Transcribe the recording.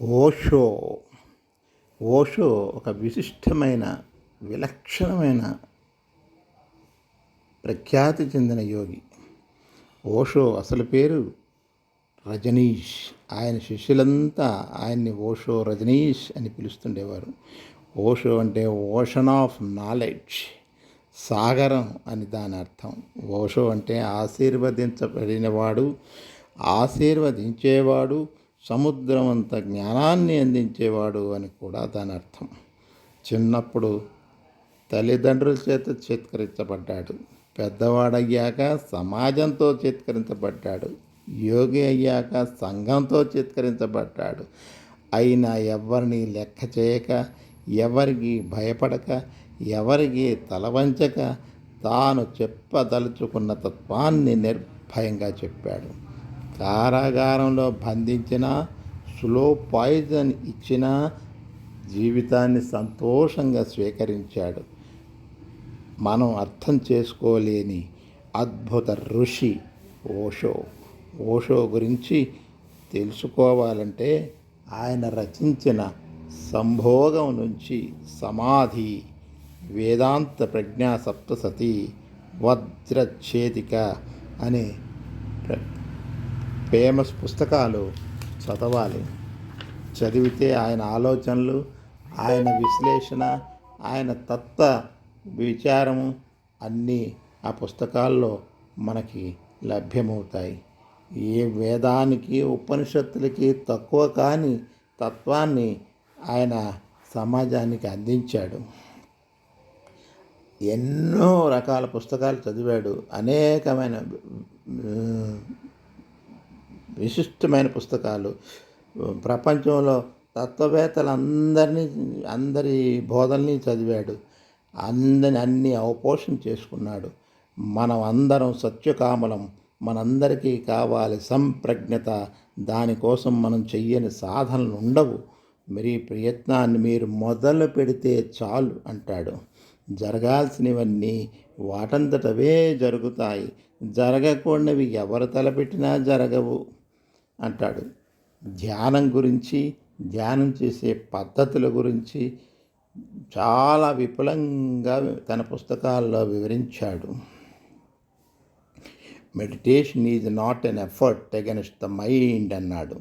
ఓషో ఓషో ఒక విశిష్టమైన విలక్షణమైన ప్రఖ్యాతి చెందిన యోగి. ఓషో అసలు పేరు రజనీష్. ఆయన శిష్యులంతా ఆయన్ని ఓషో రజనీష్ అని పిలుస్తుండేవారు. ఓషో అంటే ఓషన్ ఆఫ్ నాలెడ్జ్, సాగరం అని దాని అర్థం. ఓషో అంటే ఆశీర్వదించబడినవాడు, ఆశీర్వదించేవాడు, సముద్రమంత జ్ఞానాన్ని అందించేవాడు అని కూడా దాని అర్థం. చిన్నప్పుడు తల్లిదండ్రుల చేత చేత్కరించబడ్డాడు. పెద్దవాడయ్యాక సమాజంతో చేత్కరించబడ్డాడు. యోగి అయ్యాక సంఘంతో చేత్కరించబడ్డాడు. అయినా ఎవరిని లెక్క చేయక, ఎవరికి భయపడక, ఎవరికి తలవంచక తాను చెప్పదలుచుకున్న తత్వాన్ని నిర్భయంగా చెప్పాడు. కారాగారంలో బంధించినా, స్లో పాయిజన్ ఇచ్చినా జీవితాన్ని సంతోషంగా స్వీకరించాడు. మనం అర్థం చేసుకోలేని అద్భుత ఋషి ఓషో. ఓషో గురించి తెలుసుకోవాలంటే ఆయన రచించిన సంభోగం నుంచి సమాధి, వేదాంత ప్రజ్ఞా సప్తసతి, వజ్రఛేదిక అనే ఫేమస్ పుస్తకాలు చదవాలి. చదివితే ఆయన ఆలోచనలు, ఆయన విశ్లేషణ, ఆయన తత్వ విచారము అన్నీ ఆ పుస్తకాల్లో మనకి లభ్యమవుతాయి. ఏ వేదానికి ఉపనిషత్తులకి తక్కువ కాని తత్వాన్ని ఆయన సమాజానికి అందించాడు. ఎన్నో రకాల పుస్తకాలు చదివాడు. అనేకమైన విశిష్టమైన పుస్తకాలు. ప్రపంచంలో అందరి బోధనని చదివాడు. అన్ని అవపోషణ చేసుకున్నాడు. మనం అందరం సత్యకామలం. మనందరికీ కావాలి సంప్రజ్ఞత. దానికోసం మనం చెయ్యని సాధనలు ఉండవు. మరి ప్రయత్నాన్ని మీరు మొదలు పెడితే చాలు అంటాడు. జరగాల్సినవన్నీ వాటంతటవే జరుగుతాయి. జరగకూడనివి ఎవరు తలపెట్టినా జరగవు అంటాడు. ధ్యానం గురించి, ధ్యానం చేసే పద్ధతుల గురించి చాలా విపులంగా తన పుస్తకాల్లో వివరించాడు. Meditation is not an effort against the mind అన్నాడు.